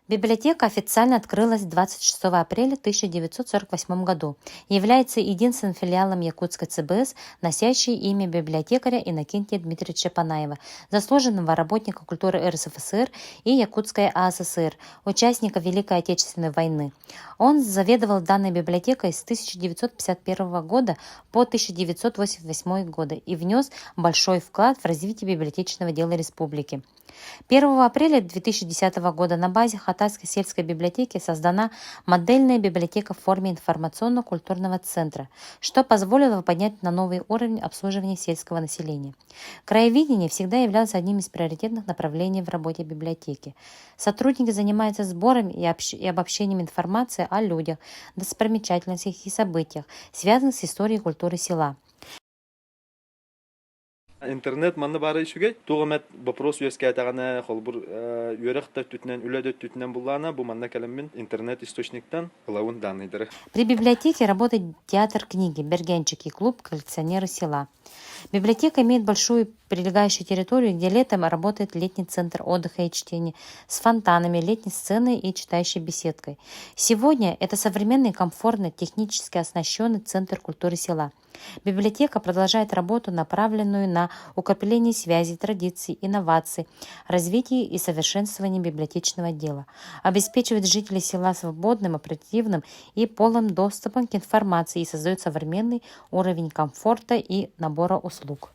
Библиотека официально открылась 26 апреля 1948 году и является единственным филиалом Якутской ЦБС, носящей имя библиотекаря Иннокентия Дмитриевича Панаева, заслуженного работника культуры РСФСР и Якутской АССР, участника Великой Отечественной войны. Он заведовал данной библиотекой с 1951 года по 1988 год и внес большой вклад в развитие библиотечного дела республики. 1 апреля 2010 года на базе Хатайской сельской библиотеки создана модельная библиотека в форме информационно-культурного центра, что позволило поднять на новый уровень обслуживания сельского населения. Краеведение всегда являлось одним из приоритетных направлений в работе библиотеки. Сотрудники занимаются сбором и обобщением информации о людях, достопримечательностях и событиях, связанных с историей и культурой села. Интернет манна бары ишугей тугамет вопрос үескәтәгәнә холбур үрәхтә түтнән үләдә түтнән буллана бу манна кәлеммен интернет источниктан лавун данныйдыр. При библиотеке работает театр книги, бергенчик и клуб коллекционеры села. Библиотека имеет большую прилегающую территорию, где летом работает летний центр отдыха и чтения с фонтанами, летней сценой и читающей беседкой. Сегодня это современный, комфортный, технически оснащенный центр культуры села. Библиотека продолжает работу, направленную на укрепление связей, традиций, инноваций, развитие и совершенствование библиотечного дела, обеспечивает жителей села свободным, оперативным и полным доступом к информации и создает современный уровень комфорта и набора услуг.